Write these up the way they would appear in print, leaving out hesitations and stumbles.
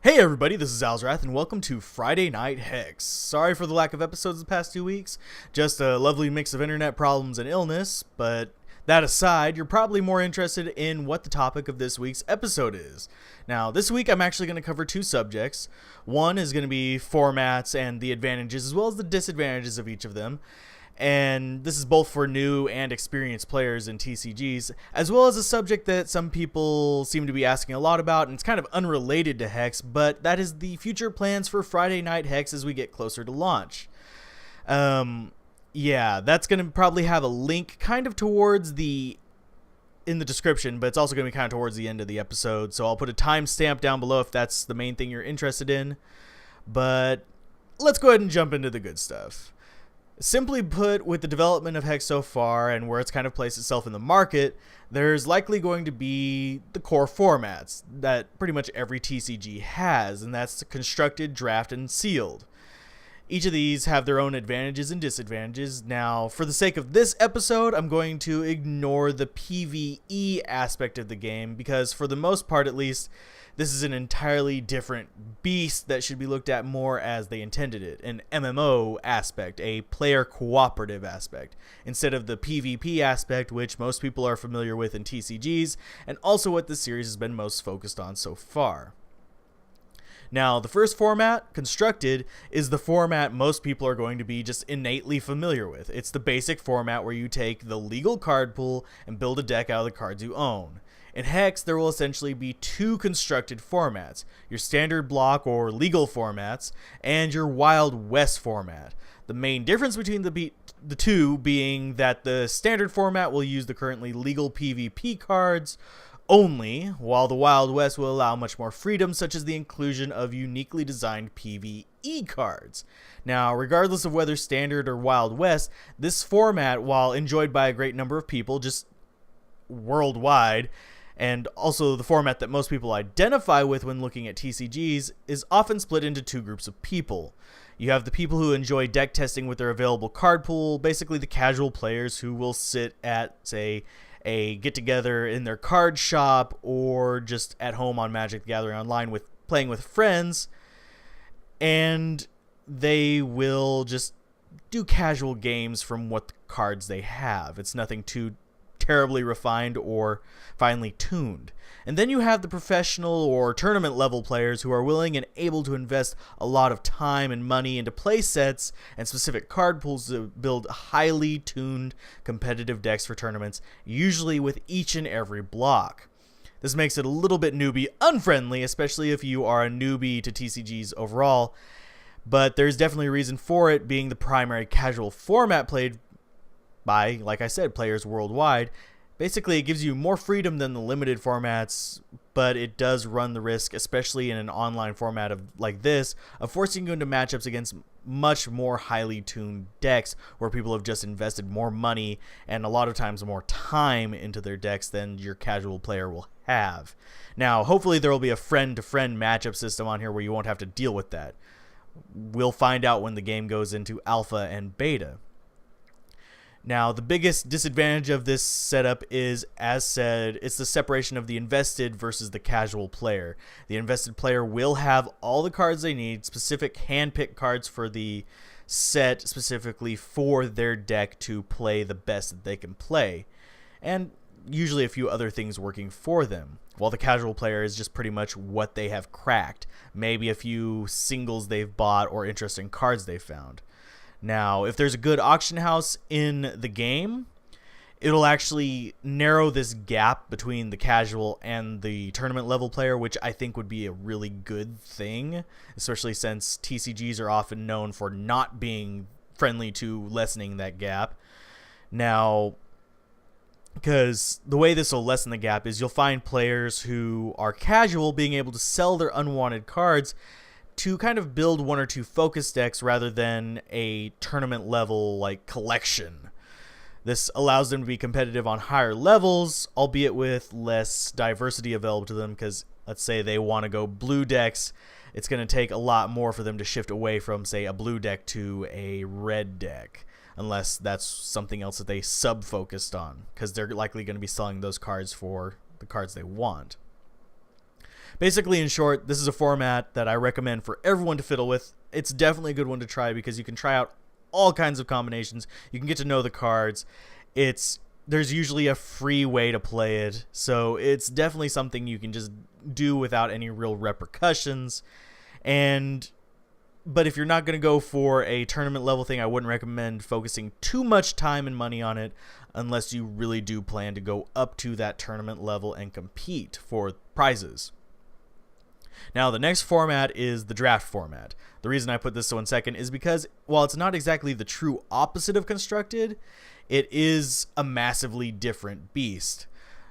Hey everybody, this is Alzorath, and welcome to Friday Night Hex. Sorry for the lack of episodes the past 2 weeks, just a lovely mix of internet problems and illness, but that aside, you're probably more interested in what the topic of this week's episode is. Now, this week I'm actually going to cover two subjects. One is going to be formats and the advantages as well as the disadvantages of each of them. And this is both for new and experienced players in TCGs, as well as a subject that some people seem to be asking a lot about, and it's kind of unrelated to Hex, but that is the future plans for Friday Night Hex as we get closer to launch. Yeah, that's going to probably have a link kind of towards in the description, but it's also going to be kind of towards the end of the episode, so I'll put a timestamp down below if that's the main thing you're interested in. But let's go ahead and jump into the good stuff. Simply put, with the development of Hex so far and where it's kind of placed itself in the market, there's likely going to be the core formats that pretty much every TCG has, and that's constructed, draft, and sealed. Each of these have their own advantages and disadvantages. Now, for the sake of this episode, I'm going to ignore the PvE aspect of the game because, for the most part at least, this is an entirely different beast that should be looked at more as they intended it, an MMO aspect, a player cooperative aspect, instead of the PvP aspect, which most people are familiar with in TCGs, and also what the series has been most focused on so far. Now, the first format, Constructed, is the format most people are going to be just innately familiar with. It's the basic format where you take the legal card pool and build a deck out of the cards you own. In Hex, there will essentially be two constructed formats, your standard block or legal formats, and your Wild West format. The main difference between the two being that the standard format will use the currently legal PvP cards only, while the Wild West will allow much more freedom, such as the inclusion of uniquely designed PvE cards. Now, regardless of whether standard or Wild West, this format, while enjoyed by a great number of people just worldwide, and also the format that most people identify with when looking at TCGs, is often split into two groups of people. You have the people who enjoy deck testing with their available card pool, basically the casual players who will sit at, say, a get-together in their card shop or just at home on Magic the Gathering Online playing with friends, and they will just do casual games from what cards they have. It's nothing too terribly refined or finely tuned. And then you have the professional or tournament level players who are willing and able to invest a lot of time and money into play sets and specific card pools to build highly tuned competitive decks for tournaments, usually with each and every block. This makes it a little bit newbie unfriendly, especially if you are a newbie to TCGs overall, but there's definitely a reason for it, being the primary casual format played by, like I said, players worldwide. Basically, it gives you more freedom than the limited formats, but it does run the risk, especially in an online format like this, of forcing you into matchups against much more highly tuned decks where people have just invested more money and a lot of times more time into their decks than your casual player will have. Now, hopefully there will be a friend-to-friend matchup system on here where you won't have to deal with that. We'll find out when the game goes into alpha and beta. Now, the biggest disadvantage of this setup is, as said, it's the separation of the invested versus the casual player. The invested player will have all the cards they need, specific hand-picked cards for the set specifically for their deck to play the best that they can play, and usually a few other things working for them, while the casual player is just pretty much what they have cracked, maybe a few singles they've bought or interesting cards they found. Now, if there's a good auction house in the game, it'll actually narrow this gap between the casual and the tournament level player, which I think would be a really good thing, especially since TCGs are often known for not being friendly to lessening that gap. Now, because the way this will lessen the gap is you'll find players who are casual being able to sell their unwanted cards to kind of build one or two focus decks rather than a tournament level like collection. This allows them to be competitive on higher levels, albeit with less diversity available to them, because let's say they want to go blue decks, it's going to take a lot more for them to shift away from, say, a blue deck to a red deck, unless that's something else that they sub-focused on, because they're likely going to be selling those cards for the cards they want. Basically, in short, this is a format that I recommend for everyone to fiddle with. It's definitely a good one to try because you can try out all kinds of combinations. You can get to know the cards. There's usually a free way to play it, so it's definitely something you can just do without any real repercussions. But if you're not going to go for a tournament level thing, I wouldn't recommend focusing too much time and money on it unless you really do plan to go up to that tournament level and compete for prizes. Now, the next format is the draft format. The reason I put this one second is because while it's not exactly the true opposite of constructed, it is a massively different beast.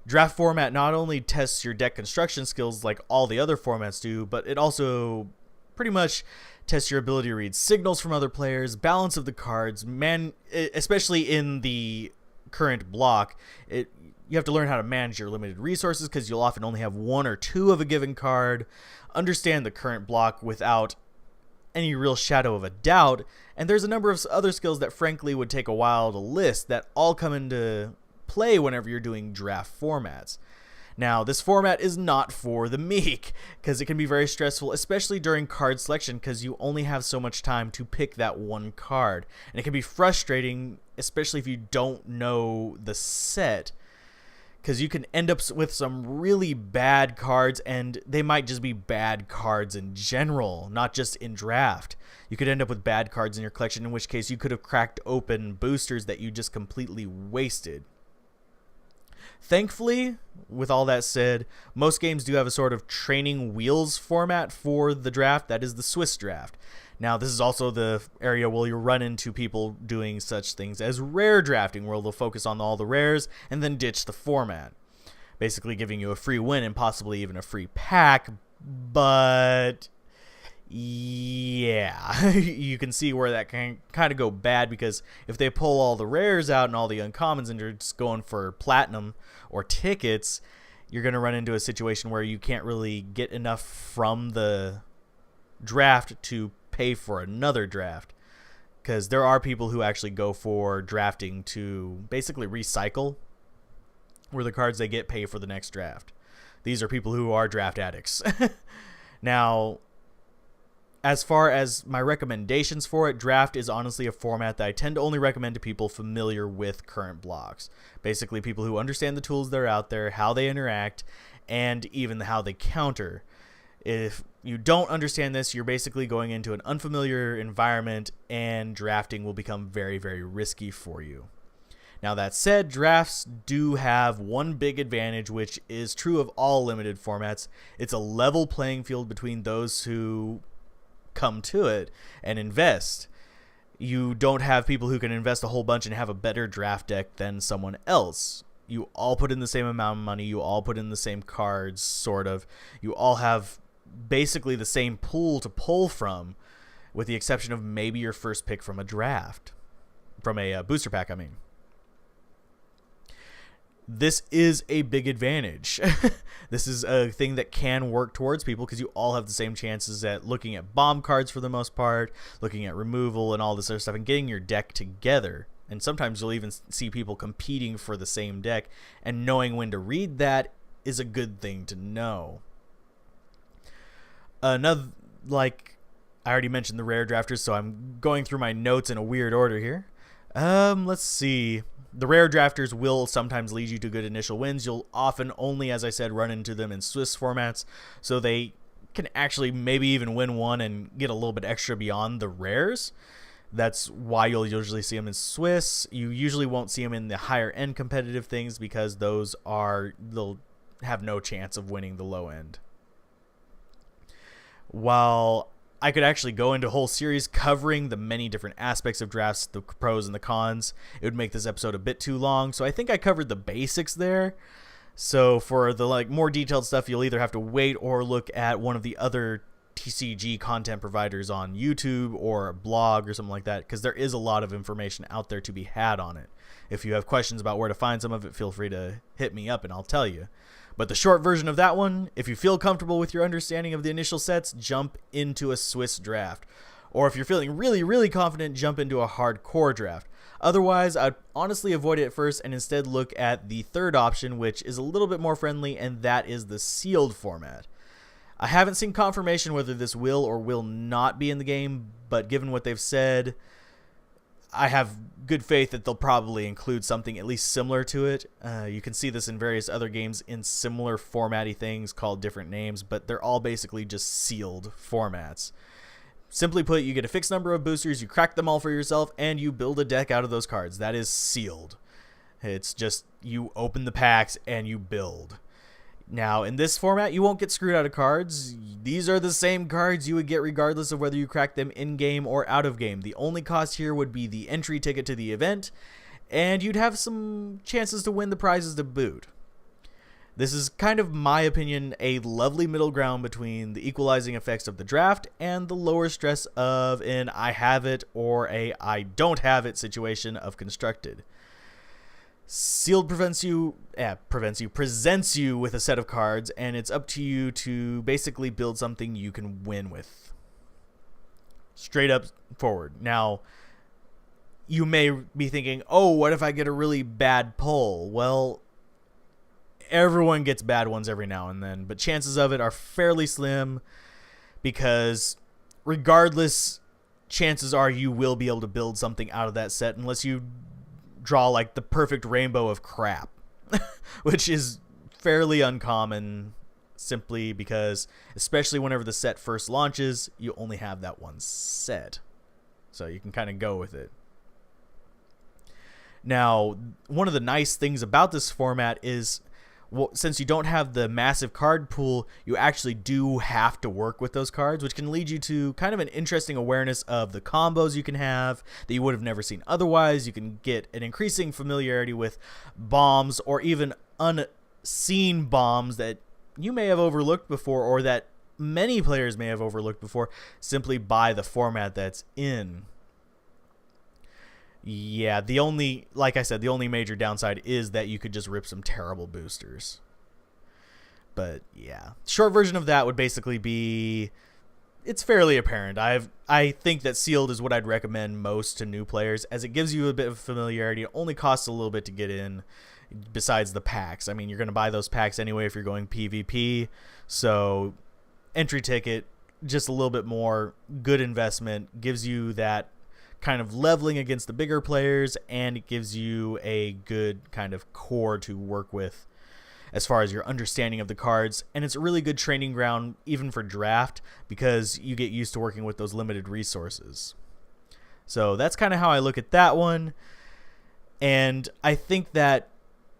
Draft format not only tests your deck construction skills like all the other formats do, but it also pretty much tests your ability to read signals from other players, balance of the cards, especially in the current block. You have to learn how to manage your limited resources because you'll often only have one or two of a given card, understand the current block without any real shadow of a doubt, and there's a number of other skills that frankly would take a while to list that all come into play whenever you're doing draft formats. Now, this format is not for the meek, because it can be very stressful, especially during card selection, because you only have so much time to pick that one card. And it can be frustrating, especially if you don't know the set, because you can end up with some really bad cards, and they might just be bad cards in general, not just in draft. You could end up with bad cards in your collection, in which case you could have cracked open boosters that you just completely wasted. Thankfully, with all that said, most games do have a sort of training wheels format for the draft. That is the Swiss draft. Now, this is also the area where you'll run into people doing such things as rare drafting, where they'll focus on all the rares and then ditch the format, basically giving you a free win and possibly even a free pack. But yeah, you can see where that can kind of go bad, because if they pull all the rares out and all the uncommons and you're just going for platinum or tickets, you're going to run into a situation where you can't really get enough from the draft to pay for another draft, because there are people who actually go for drafting to basically recycle where the cards they get pay for the next draft. These are people who are draft addicts. Now, as far as my recommendations for it, draft is honestly a format that I tend to only recommend to people familiar with current blocks. Basically, people who understand the tools that are out there, how they interact, and even how they counter. If you don't understand this, you're basically going into an unfamiliar environment, and drafting will become very, very risky for you. Now, that said, drafts do have one big advantage, which is true of all limited formats. It's a level playing field between those who come to it and invest. You don't have people who can invest a whole bunch and have a better draft deck than someone else. You all put in the same amount of money. You all put in the same cards, sort of. You all have basically the same pool to pull from, with the exception of maybe your first pick from a draft. From a booster pack, I mean. This is a big advantage. This is a thing that can work towards people, because you all have the same chances at looking at bomb cards for the most part, looking at removal and all this other stuff, and getting your deck together. And sometimes you'll even see people competing for the same deck, and knowing when to read that is a good thing to know. Another, like I already mentioned, the rare drafters, so I'm going through my notes in a weird order here. Let's see. The rare drafters will sometimes lead you to good initial wins. You'll often only, as I said, run into them in Swiss formats, so they can actually maybe even win one and get a little bit extra beyond the rares. That's why you'll usually see them in Swiss. You usually won't see them in the higher end competitive things, because they'll have no chance of winning the low end. While I could actually go into a whole series covering the many different aspects of drafts, the pros and the cons, it would make this episode a bit too long. So I think I covered the basics there. So for the more detailed stuff, you'll either have to wait or look at one of the other TCG content providers on YouTube or a blog or something like that, because there is a lot of information out there to be had on it. If you have questions about where to find some of it, feel free to hit me up and I'll tell you. But the short version of that one, if you feel comfortable with your understanding of the initial sets, jump into a Swiss draft. Or if you're feeling really, really confident, jump into a hardcore draft. Otherwise, I'd honestly avoid it at first and instead look at the third option, which is a little bit more friendly, and that is the sealed format. I haven't seen confirmation whether this will or will not be in the game, but given what they've said, I have good faith that they'll probably include something at least similar to it. You can see this in various other games in similar formatty things called different names, but they're all basically just sealed formats. Simply put, you get a fixed number of boosters, you crack them all for yourself, and you build a deck out of those cards. That is sealed. It's just you open the packs and you build. Now, in this format, you won't get screwed out of cards. These are the same cards you would get regardless of whether you crack them in-game or out-of-game. The only cost here would be the entry ticket to the event, and you'd have some chances to win the prizes to boot. This is kind of, my opinion, a lovely middle ground between the equalizing effects of the draft and the lower stress of an I have it or a I don't have it situation of Constructed. Sealed presents you with a set of cards, and it's up to you to basically build something you can win with. Straight up forward. Now, you may be thinking, oh, what if I get a really bad pull? Well, everyone gets bad ones every now and then, but chances of it are fairly slim because regardless, chances are you will be able to build something out of that set unless you draw like the perfect rainbow of crap, which is fairly uncommon simply because, especially whenever the set first launches, you only have that one set. So you can kind of go with it. Now, one of the nice things about this format is, well, since you don't have the massive card pool, you actually do have to work with those cards, which can lead you to kind of an interesting awareness of the combos you can have that you would have never seen otherwise. You can get an increasing familiarity with bombs or even unseen bombs that you may have overlooked before or that many players may have overlooked before simply by the format that's in. Yeah, like I said, the only major downside is that you could just rip some terrible boosters. But yeah, short version of that would basically be, it's fairly apparent. I think that sealed is what I'd recommend most to new players, as it gives you a bit of familiarity. It only costs a little bit to get in, besides the packs. I mean, you're going to buy those packs anyway if you're going PvP, so entry ticket, just a little bit more good investment, gives you that kind of leveling against the bigger players, and it gives you a good kind of core to work with as far as your understanding of the cards, and it's a really good training ground even for draft because you get used to working with those limited resources. So that's kind of how I look at that one, and I think that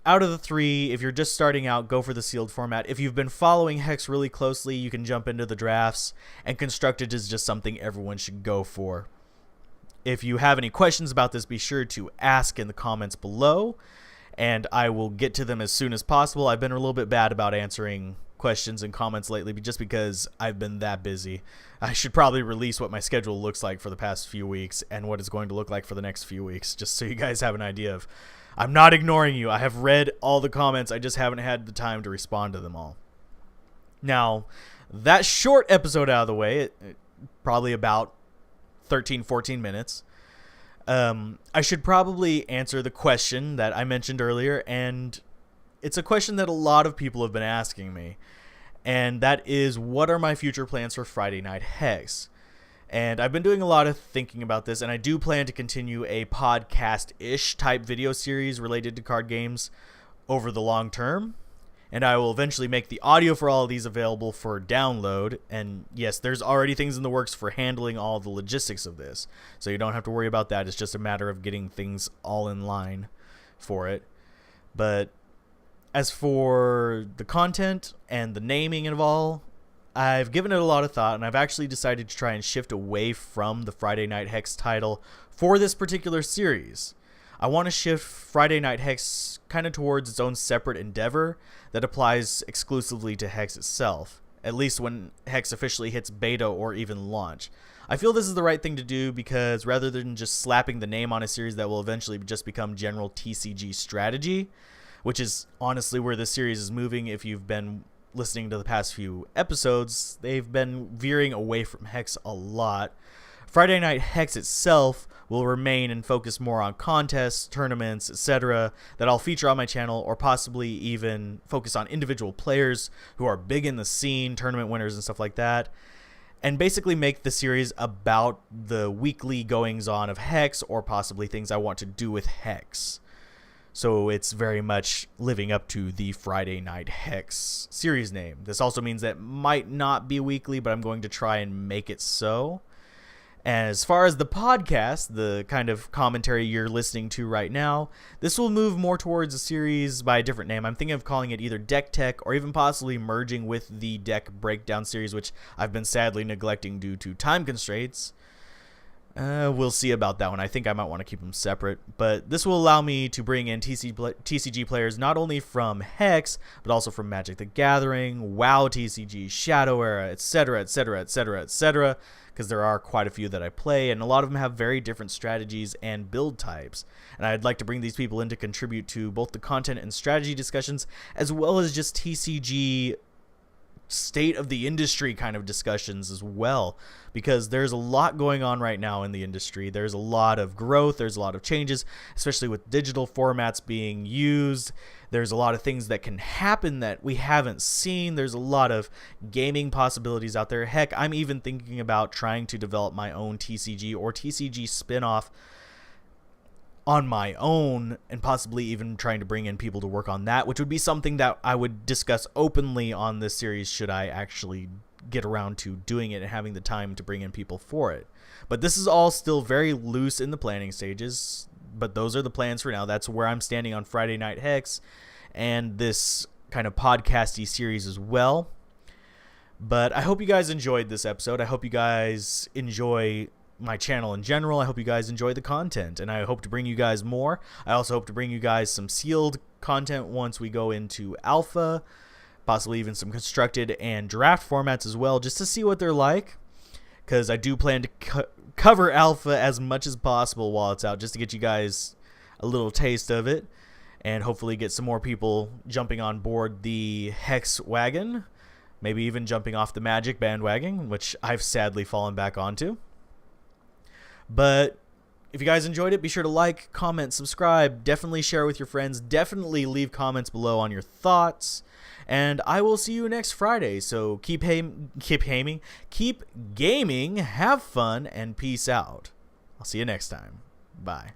out of the three, if you're just starting out, go for the sealed format. If you've been following Hex really closely, you can jump into the drafts, and Constructed is just something everyone should go for. If you have any questions about this, be sure to ask in the comments below, and I will get to them as soon as possible. I've been a little bit bad about answering questions and comments lately just because I've been that busy. I should probably release what my schedule looks like for the past few weeks and what it's going to look like for the next few weeks, just so you guys have an idea of, I'm not ignoring you. I have read all the comments. I just haven't had the time to respond to them all. Now, that short episode out of the way, probably about 13-14 minutes, I should probably answer the question that I mentioned earlier, and it's a question that a lot of people have been asking me, and that is, what are my future plans for Friday Night Hex? And I've been doing a lot of thinking about this, and I do plan to continue a podcast-ish type video series related to card games over the long term. And I will eventually make the audio for all of these available for download. And yes, there's already things in the works for handling all the logistics of this, so you don't have to worry about that. It's just a matter of getting things all in line for it. But as for the content and the naming of all, I've given it a lot of thought, and I've actually decided to try and shift away from the Friday Night Hex title for this particular series. I want to shift Friday Night Hex kind of towards its own separate endeavor that applies exclusively to Hex itself, at least when Hex officially hits beta or even launch. I feel this is the right thing to do because rather than just slapping the name on a series that will eventually just become general TCG strategy, which is honestly where this series is moving. If you've been listening to the past few episodes, they've been veering away from Hex a lot Friday Night Hex itself will remain and focus more on contests, tournaments, etc. that I'll feature on my channel, or possibly even focus on individual players who are big in the scene, tournament winners and stuff like that, and basically make the series about the weekly goings-on of Hex, or possibly things I want to do with Hex. So it's very much living up to the Friday Night Hex series name. This also means that it might not be weekly, but I'm going to try and make it so. As far as the podcast, the kind of commentary you're listening to right now, this will move more towards a series by a different name. I'm thinking of calling it either Deck Tech, or even possibly merging with the Deck Breakdown series, which I've been sadly neglecting due to time constraints. We'll see about that one. I think I might want to keep them separate. But this will allow me to bring in TCG players not only from Hex, but also from Magic the Gathering, WoW TCG, Shadow Era, etc., etc., etc., etc., because there are quite a few that I play, and a lot of them have very different strategies and build types. And I'd like to bring these people in to contribute to both the content and strategy discussions, as well as just TCG state of the industry kind of discussions as well, because there's a lot going on right now in the industry. There's a lot of growth, there's a lot of changes, especially with digital formats being used. There's a lot of things that can happen that we haven't seen. There's a lot of gaming possibilities out there. Heck, I'm even thinking about trying to develop my own TCG or TCG spin-off on my own, and possibly even trying to bring in people to work on that, which would be something that I would discuss openly on this series should I actually get around to doing it and having the time to bring in people for it. But this is all still very loose in the planning stages, but those are the plans for now. That's where I'm standing on Friday Night Hex and this kind of podcasty series as well. But I hope you guys enjoyed this episode. I hope you guys enjoy my channel in general. I hope you guys enjoy the content, and I hope to bring you guys more. I also hope to bring you guys some sealed content once we go into alpha, possibly even some constructed and draft formats as well, just to see what they're like, because I do plan to cover alpha as much as possible while it's out, just to get you guys a little taste of it, and hopefully get some more people jumping on board the Hex wagon, maybe even jumping off the Magic bandwagon, which I've sadly fallen back onto. But if you guys enjoyed it, be sure to like, comment, subscribe, definitely share with your friends, definitely leave comments below on your thoughts, and I will see you next Friday. So keep gaming, have fun, and peace out. I'll see you next time. Bye.